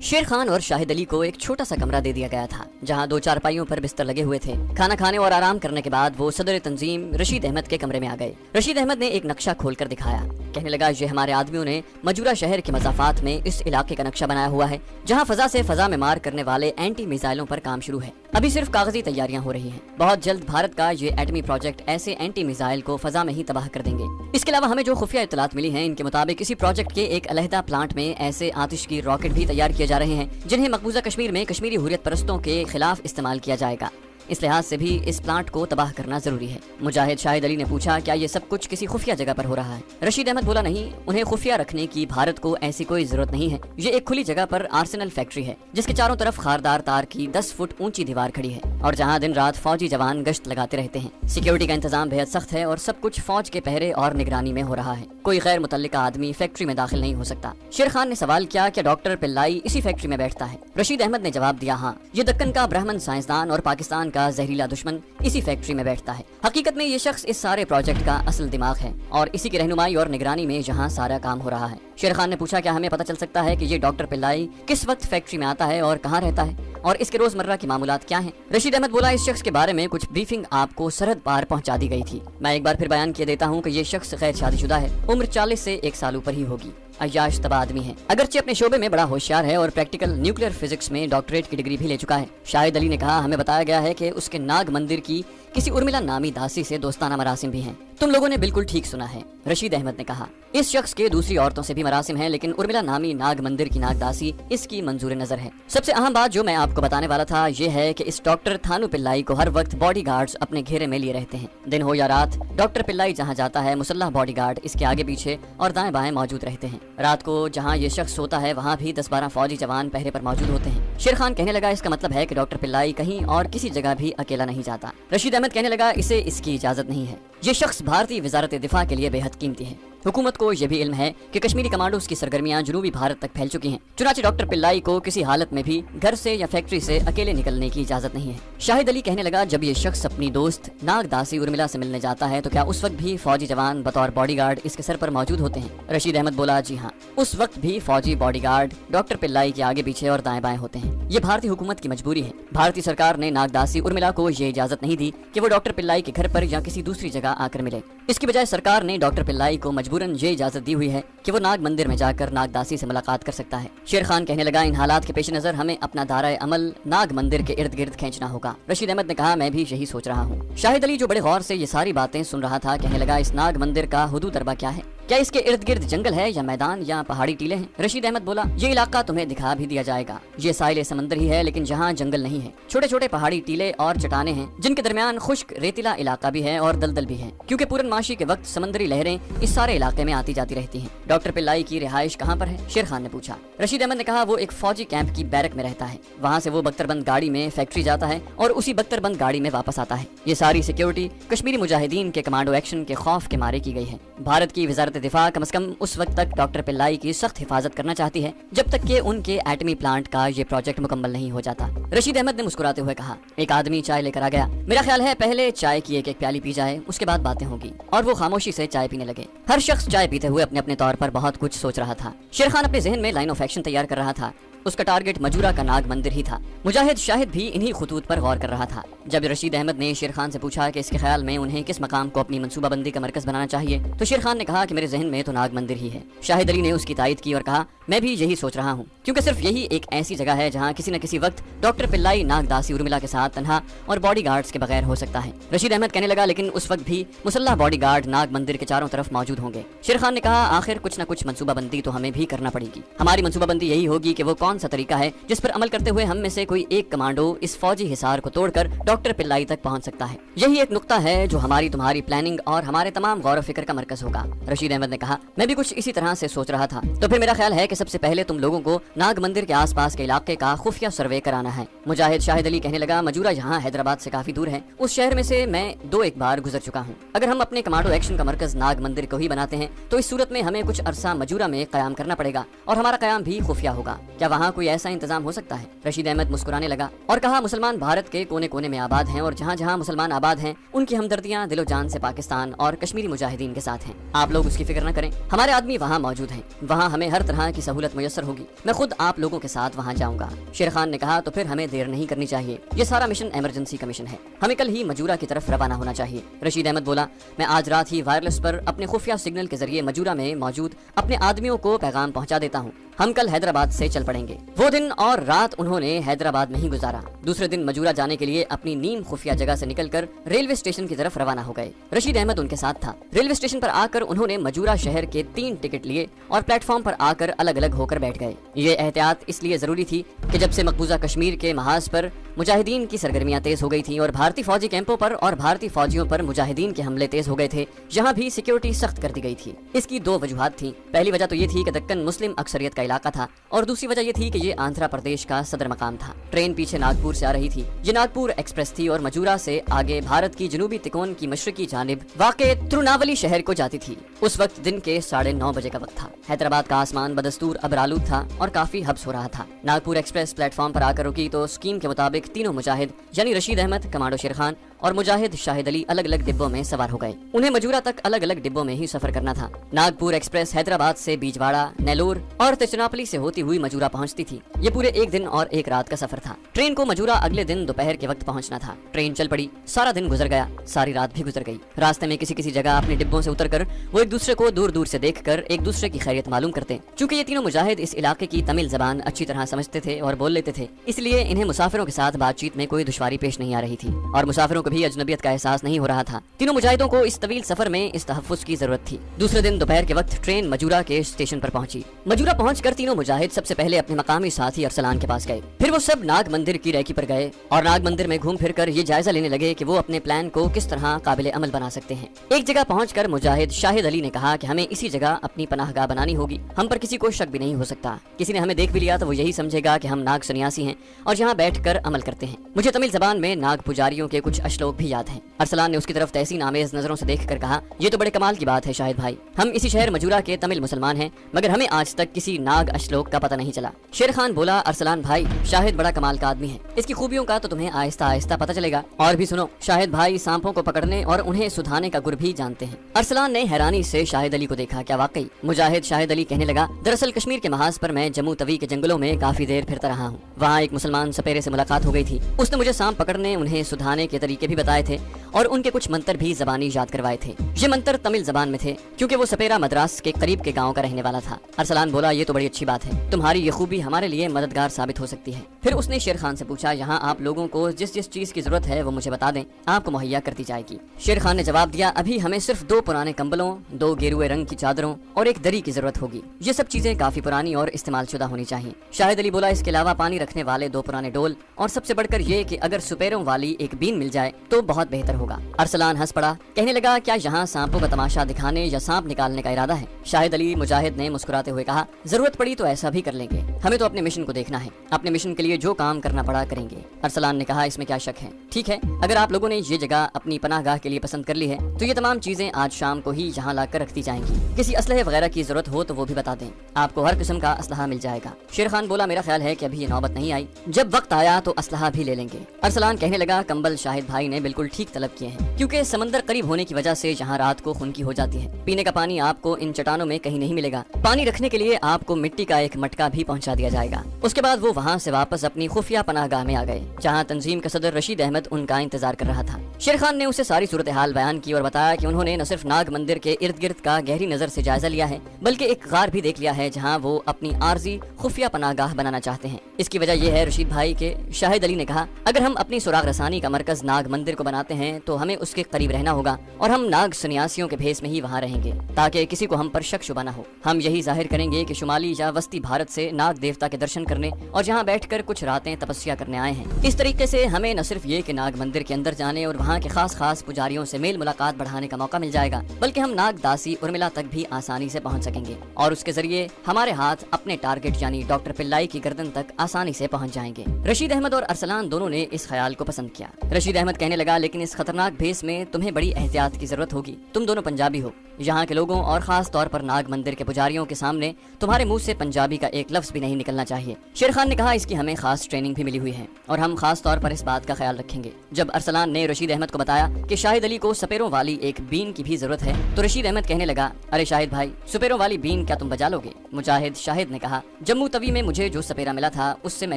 शेर खान और शाहिद अली को एक छोटा सा कमरा दे दिया गया था जहां 2 चारपाइयों पर बिस्तर लगे हुए थे। खाना खाने और आराम करने के बाद वो सदर तंजीम रशीद अहमद के कमरे में आ गए। रशीद अहमद ने एक नक्शा खोलकर दिखाया। कहने लगा, ये हमारे आदमियों ने मजूरा शहर के मज़ाफ़ात में इस इलाके का नक्शा बनाया हुआ है जहाँ फजा से फजा में मार करने वाले एंटी मिसाइलों पर काम शुरू है। अभी सिर्फ कागजी तैयारियां हो रही हैं। बहुत जल्द भारत का ये एटमी प्रोजेक्ट ऐसे एंटी मिसाइल को फजा में ही तबाह कर देंगे। इसके अलावा हमें जो खुफिया इत्तलात मिली हैं, इनके मुताबिक इसी प्रोजेक्ट के एक अलहदा प्लांट में ऐसे आतिश की रॉकेट भी तैयार किए जा रहे हैं जिन्हें मकबूजा कश्मीर में कश्मीरी हुर्रियत परस्तों के खिलाफ इस्तेमाल किया जाएगा। इस लिहाज से भी इस प्लांट को तबाह करना जरूरी है। मुजाहिद शाहिद अली ने पूछा, क्या ये सब कुछ किसी खुफिया जगह पर हो रहा है? रशीद अहमद बोला, नहीं, उन्हें खुफिया रखने की भारत को ऐसी कोई जरूरत नहीं है। ये एक खुली जगह पर आर्सेनल फैक्ट्री है जिसके चारों तरफ खारदार तार की 10 फुट ऊंची दीवार खड़ी है और जहाँ दिन रात फौजी जवान गश्त लगाते रहते हैं। सिक्योरिटी का इंतजाम बेहद सख्त है और सब कुछ फौज के पहरे और निगरानी में हो रहा है। कोई गैर मुतल्लिका आदमी फैक्ट्री में दाखिल नहीं हो सकता। शेर खान ने सवाल किया, क्या डॉक्टर पिल्लाई इसी फैक्ट्री में बैठता है? रशीद अहमद ने जवाब दिया, हाँ, ये दक्कन का ब्राह्मण साइंसदान और पाकिस्तान का जहरीला दुश्मन इसी फैक्ट्री में बैठता है। हकीकत में ये शख्स इस सारे प्रोजेक्ट का असल दिमाग है और इसी की रहनुमाई और निगरानी में यहाँ सारा काम हो रहा है। शेर खान ने पूछा, क्या हमें पता चल सकता है कि ये डॉक्टर पिल्लाई किस वक्त फैक्ट्री में आता है और कहाँ रहता है और इसके रोजमर्रा की मामूलात क्या हैं? रशीद अहमद बोला, इस शख्स के बारे में कुछ ब्रीफिंग आपको सरहद पार पहुंचा दी गई थी। मैं एक बार फिर बयान किए देता हूं कि ये शख्स गैर शादीशुदा है, उम्र 40 से 1 साल ऊपर ही होगी, अय्याश तबा आदमी है। अगरचे अपने शोबे में बड़ा होशियार है और प्रैक्टिकल न्यूक्लियर फिजिक्स में डॉक्टरेट की डिग्री भी ले चुका है। शाहिद अली ने कहा, हमें बताया गया है कि उसके नाग मंदिर की किसी उर्मिला नामी दासी से दोस्ताना मरासिम भी हैं। तुम लोगों ने बिल्कुल ठीक सुना है, रशीद अहमद ने कहा। इस शख्स के दूसरी औरतों से भी मरासिम हैं, लेकिन उर्मिला नामी नाग मंदिर की नाग दासी इसकी मंजूर नजर है। सबसे अहम बात जो मैं आपको बताने वाला था ये है कि इस डॉक्टर थानू पिल्लाई को हर वक्त बॉडीगार्ड्स अपने घेरे में लिए रहते हैं। दिन हो या रात, डॉक्टर पिल्लाई जहाँ जाता है मुसल्लह बॉडीगार्ड इसके आगे पीछे और दाएं बाएं मौजूद रहते हैं। रात को जहाँ ये शख्स सोता है वहाँ भी 10-12 फौजी जवान पहरे पर मौजूद होते हैं। शेर खान कहने लगा, इसका मतलब है कि डॉक्टर पिल्लाई कहीं और किसी जगह भी अकेला नहीं जाता। रशीद अहमद कहने लगा, इसे इसकी इजाजत नहीं है। ये शख्स भारतीय वजारत दिफा के लिए बेहद कीमती है। हुकूमत को यह भी इल्म है कि कश्मीरी कमांडोज की सरगर्मियां जुनूबी भारत तक फैल चुकी हैं। चुनांचे डॉक्टर पिल्लाई को किसी हालत में भी घर से या फैक्ट्री से अकेले निकलने की इजाजत नहीं है। शाहिद अली कहने लगा, जब ये शख्स अपनी दोस्त नाग दासी उर्मिला से मिलने जाता है तो क्या उस वक्त भी फौजी जवान बतौर बॉडीगार्ड इसके सर पर मौजूद होते हैं? रशीद अहमद बोला, जी हाँ, उस वक्त भी फौजी बॉडीगार्ड डॉक्टर पिल्लाई के आगे पीछे और दाएं बाएं होते हैं। ये भारतीय हुकूमत की मजबूरी है। भारतीय सरकार ने नाग दासी उर्मिला को ये इजाजत नहीं दी कि वो डॉक्टर पिल्लाई के घर पर या किसी दूसरी जगह आकर मिले। इसकी बजाय सरकार ने डॉक्टर पिल्लाई को मजबूरन ये इजाजत दी हुई है कि वो नाग मंदिर में जाकर नाग दासी से मुलाकात कर सकता है। शेर खान कहने लगा, इन हालात के पेश नजर हमें अपना दायरा अमल नाग मंदिर के इर्द गिर्द खींचना होगा। रशीद अहमद ने कहा, मैं भी यही सोच रहा हूँ। शाहिद अली जो बड़े गौर से ये सारी बातें सुन रहा था कहने लगा, इस नाग मंदिर का हुदूद अरबा क्या है? क्या इसके इर्द गिर्द जंगल है या मैदान या पहाड़ी टीले हैं? रशीद अहमद बोला, ये इलाका तुम्हें दिखा भी दिया जाएगा। ये साहिल समंदर ही है लेकिन जहाँ जंगल नहीं है। छोटे छोटे पहाड़ी टीले और चट्टाने हैं जिनके दरमियान खुश्क रेतीला इलाका भी है और दलदल भी है, क्योंकि पूरनमाशी के वक्त समंदरी लहरें इस सारे इलाके में आती जाती रहती हैं। डॉक्टर पिल्लाई की रिहाइश कहाँ पर है? शेर खान ने पूछा। रशीद अहमद ने कहा, वो एक फौजी कैंप की बैरक में रहता है। वहाँ से वो बख्तरबंद गाड़ी में फैक्ट्री जाता है और उसी बख्तरबंद गाड़ी में वापस आता है। ये सारी सिक्योरिटी कश्मीरी मुजाहिदीन के कमांडो एक्शन के खौफ के मारे की गई है। भारत की वजारत दिफा कम से कम उस वक्त तक डॉक्टर पिल्लाई की सख्त हिफाजत करना चाहती है जब तक कि उनके एटमी प्लांट का ये प्रोजेक्ट मुकम्मल नहीं हो जाता। रशीद अहमद ने मुस्कुराते हुए कहा, एक आदमी चाय लेकर आ गया। मेरा ख्याल है पहले चाय की एक प्याली पी जाए, उसके बाद बातें होगी। और वो खामोशी से चाय पीने लगे। हर शख्स चाय पीते हुए अपने अपने तौर पर बहुत कुछ सोच रहा था। शेर खान अपने जहन में लाइन ऑफ एक्शन तैयार कर रहा था। उसका टारगेट मजूरा का नाग मंदिर ही था। मुजाहिद शाहिद भी इन्हीं खुतूत पर गौर कर रहा था। जब रशीद अहमद ने शेर खान से पूछा कि इसके ख्याल में उन्हें किस मकाम को अपनी मनसूबाबंदी का मरकज बनाना चाहिए, तो शेर खान ने कहा कि मेरे जहन में तो नाग मंदिर ही है। शाहिद अली ने उसकी तायद की और कहा, मैं भी यही सोच रहा हूँ, क्योंकि सिर्फ यही एक ऐसी जगह है जहाँ किसी न किसी वक्त डॉक्टर पिल्लाई नाग दासी उर्मिला के साथ तन्हा और बॉडीगार्ड्स के बगैर हो सकता है। रशीद अहमद कहने लगा, लेकिन उस वक्त भी मुसल्लह बॉडीगार्ड नाग मंदिर के चारों तरफ मौजूद होंगे। शेर खान ने कहा, आखिर कुछ न कुछ मनसूबाबंदी तो हमें भी करना पड़ेगी। हमारी मनसूबाबंदी यही होगी कि वो कौन सा तरीका है जिस पर अमल करते हुए हम में से कोई एक कमांडो इस फौजी हिसार को तोड़कर डॉक्टर पिल्लाई तक पहुंच सकता है। यही एक नुक्ता है जो हमारी तुम्हारी प्लानिंग और हमारे तमाम गौर फिक्र का मरकज होगा। रशीद अहमद ने कहा, मैं भी कुछ इसी तरह से सोच रहा था। तो फिर मेरा ख्याल है कि सबसे पहले तुम लोगों को नाग मंदिर के आसपास के इलाके का खुफिया सर्वे कराना है मुजाहिद शाहिद अली कहने लगा, मजूरा यहाँ हैदराबाद से काफी दूर है, उस शहर में से मैं 2-1 बार गुजर चुका हूँ। अगर हम अपने कमांडो एक्शन का मरकज नाग मंदिर को ही बनाते हैं तो इस सूरत में हमें कुछ अरसा मजूरा में कयाम करना पड़ेगा और हमारा कयाम भी खुफिया होगा। क्या वहाँ कोई ऐसा इंतजाम हो सकता है? रशीद अहमद मुस्कुराने लगा और कहा, मुसलमान भारत के कोने कोने में आबाद हैं और जहाँ जहाँ मुसलमान आबाद हैं उनकी हमदर्दियाँ दिलो जान से पाकिस्तान और कश्मीरी मुजाहिदीन के साथ हैं। आप लोग उसकी फिक्र न करें, हमारे आदमी वहाँ मौजूद हैं, वहाँ हमें हर तरह की सहूलत मुयस्सर होगी। मैं खुद आप लोगों के साथ वहाँ जाऊँगा। शेर खान ने कहा, तो फिर हमें देर नहीं करनी चाहिए, ये सारा मिशन इमरजेंसी का मिशन है, हमें कल ही मजूरा की तरफ रवाना होना चाहिए। रशीद अहमद बोला, मैं आज रात ही वायरलेस पर अपने खुफिया सिग्नल के जरिए मजूरा में मौजूद अपने आदमियों को पैगाम पहुंचा देता हूं, हम कल हैदराबाद से चल पड़ेंगे। वो दिन और रात उन्होंने हैदराबाद में ही गुजारा। दूसरे दिन मजूरा जाने के लिए अपनी नीम खुफिया जगह से निकलकर रेलवे स्टेशन की तरफ रवाना हो गए। रशीद अहमद उनके साथ था। रेलवे स्टेशन पर आकर उन्होंने मजूरा शहर के 3 टिकट लिए और प्लेटफॉर्म पर आकर अलग अलग होकर बैठ गए। ये एहतियात इसलिए जरूरी थी कि जब से मकबूजा कश्मीर के महाज पर मुजाहिदीन की सरगर्मियां तेज हो गई थी और भारतीय फौजी कैंपों पर और भारतीय फौजियों पर मुजाहिदीन के हमले तेज हो गए थे, यहाँ भी सिक्योरिटी सख्त कर दी गई थी। इसकी 2 वजूहात थी। पहली वजह तो ये थी कि दक्कन मुस्लिम अक्सरियत का इलाका था और दूसरी वजह ये थी कि ये आंध्र प्रदेश का सदर मकाम था। ट्रेन पीछे नागपुर से आ रही थी। ये नागपुर एक्सप्रेस थी और मजूरा से आगे भारत की जनूबी तिकोन की मशरकी जानिब वाक़े तिरुनावली शहर को जाती थी। उस वक्त दिन के 9:30 बजे का वक्त था। हैदराबाद का आसमान बदस्तूर अबरालूद था और काफी हब्स हो रहा था। नागपुर एक्सप्रेस प्लेटफॉर्म पर आकर रुकी तो स्कीम के मुताबिक तीनों मुजाहिद यानी रशीद अहमद, कमांडो शेर खान और मुजाहिद शाहिद अली अलग अलग डिब्बों में सवार हो गए। उन्हें मजूरा तक अलग अलग डिब्बों में ही सफर करना था। नागपुर एक्सप्रेस हैदराबाद से बीजवाड़ा, नेलोर और तिरुचिरापल्ली से होती हुई मजूरा पहुंचती थी। ये पूरे 1 दिन और 1 रात का सफर था। ट्रेन को मजूरा अगले दिन दोपहर के वक्त पहुंचना था। ट्रेन चल पड़ी, सारा दिन गुजर गया, सारी रात भी गुजर गई। रास्ते में किसी किसी जगह अपने डिब्बों से उतरकर वो एक दूसरे को दूर दूर से देखकर एक दूसरे की खैरियत मालूम करते। चूंकि ये तीनों मुजाहिद इस इलाके की तमिल जबान अच्छी तरह समझते थे और बोल लेते थे, इसलिए इन्हें मुसाफिरों के साथ बातचीत में कोई दुश्वारी पेश नहीं आ रही थी और मुसाफिरों को भी अजनबियत का एहसास नहीं हो रहा था। तीनों मुजाहिदों को इस तवील सफर में इस तहफ्फुज़ की जरूरत थी। दूसरे दिन दोपहर के वक्त ट्रेन मजूरा के स्टेशन पर पहुंची। मजूरा पहुंचकर तीनों मुजाहिद सबसे पहले अपने मकामी साथी अरसलान के पास गए। फिर वो सब नाग मंदिर की रैकी पर गए और नाग मंदिर में घूम फिर कर ये जायजा लेने लगे कि वो अपने प्लान को किस तरह काबिल अमल बना सकते हैं। एक जगह पहुंचकर मुजाहिद शाहिद अली ने कहा कि हमें इसी जगह अपनी पनाहगाह बनानी होगी, हम पर किसी को शक भी नहीं हो सकता। किसी ने हमें देख भी लिया तो वो यही समझेगा कि हम नाग सन्यासी हैं और यहाँ बैठकर अमल करते हैं। मुझे तमिल जबान में नाग पुजारियों के कुछ अश्लोक भी याद हैं। अरसलान ने उसकी तरफ तहसीन आमेज नजरों से देखकर कहा, ये तो बड़े कमाल की बात है शाहिद भाई, हम इसी शहर मजूरा के तमिल मुसलमान हैं मगर हमें आज तक किसी नाग अश्लोक का पता नहीं चला। शेर खान बोला, अरसलान भाई, शाहिद बड़ा कमाल का आदमी है, इसकी खूबियों का तो तुम्हें आहिस्ता आहिस्ता पता चलेगा। और भी सुनो, शाहिद भाई सांपों को पकड़ने और उन्हें सुधाने का गुर भी जानते हैं। अरसलान ने हैरानी से शाहिद अली को देखा, क्या वाकई? मुजाहिद शाहिद अली कहने लगा, दरअसल कश्मीर के महाज पर मैं जम्मू तवी के जंगलों में काफी देर फिरता रहा हूँ। वहाँ एक मुसलमान सपेरे से मुलाकात हो गई थी। उसने मुझे सांप पकड़ने, उन्हें सुधाने के तरीके भी बताए थे और उनके कुछ मंत्र भी जबानी याद करवाए थे। ये मंत्र तमिल जबान में थे क्योंकि वो सपेरा मद्रास के करीब के गांव का रहने वाला था। अरसलान बोला, ये तो बड़ी अच्छी बात है, तुम्हारी ये खूबी हमारे लिए मददगार साबित हो सकती है। फिर उसने शेर खान से पूछा, यहाँ आप लोगों को जिस जिस चीज की जरूरत है वो मुझे बता दें, आपको मुहैया कर दी जाएगी। शेर खान ने जवाब दिया, अभी हमें सिर्फ 2 पुराने कंबलों, 2 गेरुए रंग की चादरों और एक दरी की जरूरत होगी। ये सब चीजें काफी पुरानी और इस्तेमाल शुदा होनी चाहिए। शाहिद अली बोला, इसके अलावा पानी रखने वाले 2 पुराने डोल और सबसे बढ़कर ये कि अगर सुपेरों वाली एक बीन मिल जाए तो बहुत बेहतर होगा। अरसलान हंस पड़ा, कहने लगा, क्या यहाँ सांपों का तमाशा दिखाने या सांप निकालने का इरादा है? शाहिद अली मुजाहिद ने मुस्कुराते हुए कहा, जरूरत पड़ी तो ऐसा भी कर लेंगे, हमें तो अपने मिशन को देखना है, अपने मिशन के लिए जो काम करना पड़ा करेंगे। अरसलान ने कहा, इसमें क्या शक है। ठीक है, अगर आप लोगों ने ये जगह अपनी पनाहगाह के लिए पसंद कर ली है तो ये तमाम चीजें आज शाम को ही यहाँ लाकर रख दी जाएंगी। किसी असलहे वगैरह की जरूरत हो तो वो भी बता दें, आपको हर किस्म का असलहा मिल जाएगा। शेर खान बोला, मेरा ख्याल है कि अभी ये नौबत नहीं आई, जब वक्त आया तो असलहा भी ले लेंगे। अरसलान कहने लगा, कंबल शाहिद भाई ने बिल्कुल ठीक तलब किए हैं क्योंकि समंदर करीब होने की वजह से यहाँ रात को खुनकी हो जाती है। पीने का पानी आपको इन चट्टानों में कहीं नहीं मिलेगा। पानी रखने के लिए आपको मिट्टी का एक मटका भी पहुँचा दिया जाएगा। उसके बाद वो वहाँ से वापस अपनी खुफिया पनाहगाह में आ गए जहाँ तंजीम का सदर रशीद अहमद उनका इंतजार कर रहा था। शेर खान ने उसे सारी सूरत हाल बयान की और बताया कि उन्होंने न सिर्फ नाग मंदिर के इर्द गिर्द का गहरी नजर से जायजा लिया है बल्कि एक गार भी देख लिया है जहाँ वो अपनी आर्जी खुफिया पनाहगाह बनाना चाहते हैं। इसकी वजह यह है रशीद भाई के, शाहिद अली ने कहा, अगर हम अपनी सुराग रसानी का मरकज नाग मंदिर को बनाते हैं تو ہمیں اس کے قریب رہنا ہوگا اور ہم ناگ سنیاسیوں کے بھیس میں ہی وہاں رہیں گے تاکہ کسی کو ہم پر شک شبہ نہ ہو۔ ہم یہی ظاہر کریں گے کہ شمالی یا وسطی بھارت سے ناگ دیوتا کے درشن کرنے اور جہاں بیٹھ کر کچھ راتیں تپسیا کرنے آئے ہیں۔ اس طریقے سے ہمیں نہ صرف یہ کہ ناگ مندر کے اندر جانے اور وہاں کے خاص پجاریوں سے میل ملاقات بڑھانے کا موقع مل جائے گا، بلکہ ہم ناگ داسی ارملا تک بھی آسانی سے پہنچ سکیں گے اور اس کے ذریعے ہمارے ہاتھ اپنے ٹارگٹ یعنی ڈاکٹر پلائی کی گردن تک آسانی سے پہنچ جائیں گے۔ رشید احمد اور ارسلان دونوں نے اس خیال کو پسند کیا۔ رشید احمد کہنے لگا، لیکن اس خطرناک بھیس میں تمہیں بڑی احتیاط کی ضرورت ہوگی، تم دونوں پنجابی ہو، یہاں کے لوگوں اور خاص طور پر ناگ مندر کے پجاریوں کے سامنے تمہارے منہ سے پنجابی کا ایک لفظ بھی نہیں نکلنا چاہیے۔ شیر خان نے کہا، اس کی ہمیں خاص ٹریننگ بھی ملی ہوئی ہے اور ہم خاص طور پر اس بات کا خیال رکھیں گے۔ جب ارسلان نے رشید احمد کو بتایا کہ شاہد علی کو سپیروں والی ایک بین کی بھی ضرورت ہے تو رشید احمد کہنے لگا، ارے شاہد بھائی، سپیروں والی بین کیا تم بجا لو گے؟ مجاہد شاہد نے کہا، جموں توی میں مجھے جو سپیرا ملا تھا اس سے میں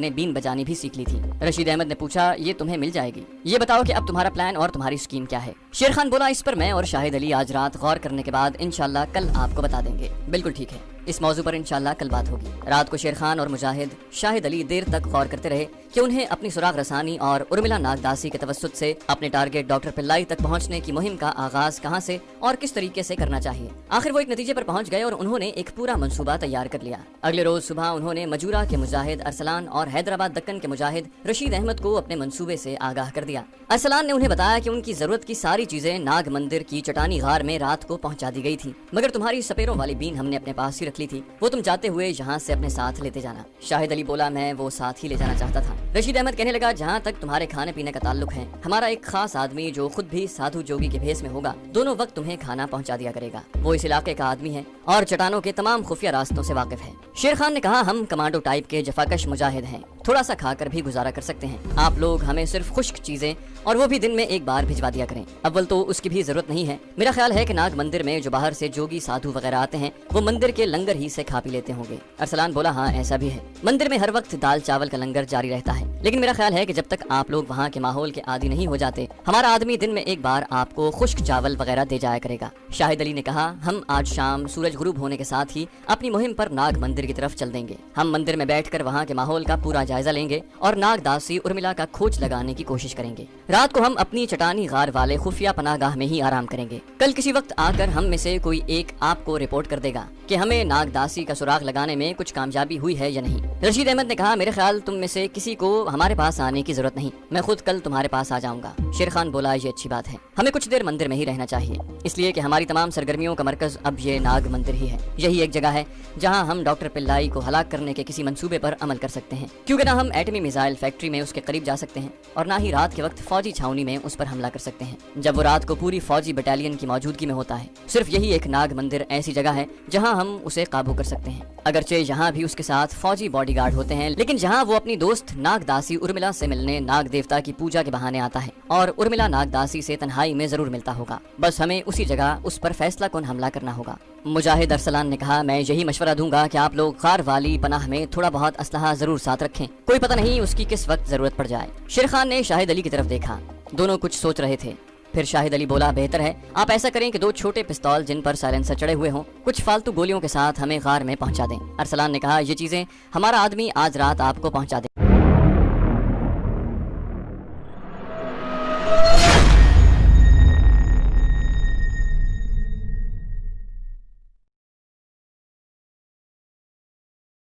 نے بین بجانی بھی سیکھ لی تھی۔ رشید احمد نے پوچھا، یہ تمہیں مل جائے گی؟ یہ بتاؤ کہ اب تمہارا پلان اور تمہاری اسکیم کیا ہے؟ شیر خان بولا، اس پر میں اور شاہد علی آج رات غور کرنے کے بعد انشاءاللہ کل آپ کو بتا دیں گے۔ بالکل ٹھیک ہے، اس موضوع پر انشاءاللہ کل بات ہوگی۔ رات کو شیر خان اور مجاہد شاہد علی دیر تک غور کرتے رہے کہ انہیں اپنی سراغ رسانی اور ارملا ناگ داسی کے توسط سے اپنے ٹارگٹ ڈاکٹر پلائی تک پہنچنے کی مہم کا آغاز کہاں سے اور کس طریقے سے کرنا چاہیے۔ آخر وہ ایک نتیجے پر پہنچ گئے اور انہوں نے ایک پورا منصوبہ تیار کر لیا۔ اگلے روز صبح انہوں نے مجورہ کے مجاہد ارسلان اور حیدرآباد دکن کے مجاہد رشید احمد کو اپنے منصوبے سے آگاہ کر دیا۔ ارسلان نے انہیں بتایا کہ ان کی ضرورت کی ساری چیزیں ناگ مندر کی چٹانی غار میں رات کو پہنچا دی گئی تھی، مگر تمہاری سپیروں والی بین ہم نے اپنے پاس ہی رکھ لی تھی، وہ تم جاتے ہوئے یہاں سے اپنے ساتھ لیتے جانا۔ شاہد علی بولا، میں وہ ساتھ ہی لے جانا چاہتا تھا۔ رشید احمد کہنے لگا، جہاں تک تمہارے کھانے پینے کا تعلق ہے، ہمارا ایک خاص آدمی جو خود بھی سادھو جوگی کے بھیس میں ہوگا دونوں وقت تمہیں کھانا پہنچا دیا کرے گا۔ وہ اس علاقے کا آدمی ہے اور چٹانوں کے تمام خفیہ راستوں سے واقف ہے۔ شیر خان نے کہا، ہم کمانڈو ٹائپ کے جفاکش مجاہد ہیں، تھوڑا سا کھا کر بھی گزارا کر سکتے ہیں، آپ لوگ ہمیں صرف خشک چیزیں اور وہ بھی دن میں ایک بار بھجوا دیا کریں۔ اول تو اس کی بھی ضرورت نہیں ہے، میرا خیال ہے کہ ناگ مندر میں جو باہر سے جوگی سادھو وغیرہ آتے ہیں وہ مندر کے لنگر ہی سے کھا پی لیتے ہوں گے۔ ارسلان بولا، ہاں ایسا بھی ہے، مندر میں ہر وقت دال چاول کا لنگر جاری رہتا ہے، لیکن میرا خیال ہے کہ جب تک آپ لوگ وہاں کے ماحول کے عادی نہیں ہو جاتے، ہمارا آدمی دن میں ایک بار آپ کو خشک چاول وغیرہ دے جایا کرے گا۔ شاہد علی نے کہا، ہم آج شام سورج غروب ہونے کے ساتھ ہی اپنی مہم پر ناگ مندر کی طرف چل دیں گے۔ ہم مندر میں بیٹھ کر وہاں کے ماحول کا پورا جائزہ لیں گے اور ناگ داسی ارملا کا کھوج لگانے کی کوشش کریں گے۔ رات کو ہم اپنی چٹانی غار والے خفیہ پناہ گاہ میں ہی آرام کریں گے۔ کل کسی وقت آ کر ہم میں سے کوئی ایک آپ کو رپورٹ کر دے گا کہ ہمیں ناگ داسی کا سراغ لگانے میں کچھ کامیابی ہوئی ہے یا نہیں۔ رشید احمد نے کہا، میرے خیال تم میں سے کسی کو ہمارے پاس آنے کی ضرورت نہیں، میں خود کل تمہارے پاس آ جاؤں گا۔ شیر خان بولا، یہ اچھی بات ہے، ہمیں کچھ دیر مندر میں ہی رہنا چاہیے، اس لیے کہ ہماری تمام سرگرمیوں کا مرکز اب یہ ناگ مندر ہی ہے۔ یہی ایک جگہ ہے جہاں ہم ڈاکٹر پلائی کو ہلاک کرنے کے کسی منصوبے پر عمل کر سکتے ہیں، کیونکہ نہ ہم ایٹمی میزائل فیکٹری میں اس کے قریب جا سکتے ہیں اور نہ ہی رات کے وقت فوجی چھاؤنی میں اس پر حملہ کر سکتے ہیں جب وہ رات کو پوری فوجی بٹالین کی موجودگی میں ہوتا ہے۔ صرف یہی ایک ناگ مندر ایسی جگہ ہے جہاں ہم اسے قابو کر سکتے ہیں، اگرچہ یہاں بھی اس کے ساتھ فوجی باڈی گارڈ ہوتے ہیں، لیکن جہاں وہ اپنی دوست ناگ داسی ارملا سے ملنے ناگ دیوتا کی پوجا کے بہانے آتا ہے اور ارملا ناگ داسی سے تنہائی میں ضرور ملتا ہوگا، بس ہمیں اسی جگہ اس پر فیصلہ کن حملہ کرنا ہوگا۔ مجاہد ارسلان نے کہا، میں یہی مشورہ دوں گا کہ آپ لوگ غار والی پناہ میں تھوڑا بہت اسلحہ ضرور ساتھ رکھیں، کوئی پتہ نہیں اس کی کس وقت ضرورت پڑ جائے۔ شیر خان نے شاہد علی کی طرف دیکھا، دونوں کچھ سوچ رہے تھے۔ پھر شاہد علی بولا، بہتر ہے آپ ایسا کریں کہ 2 چھوٹے پستول جن پر سائلنسر چڑھے ہوئے ہوں کچھ فالتو گولیوں کے ساتھ ہمیں غار میں پہنچا دیں۔ ارسلان نے کہا، یہ چیزیں ہمارا آدمی آج رات آپ کو پہنچا دیں۔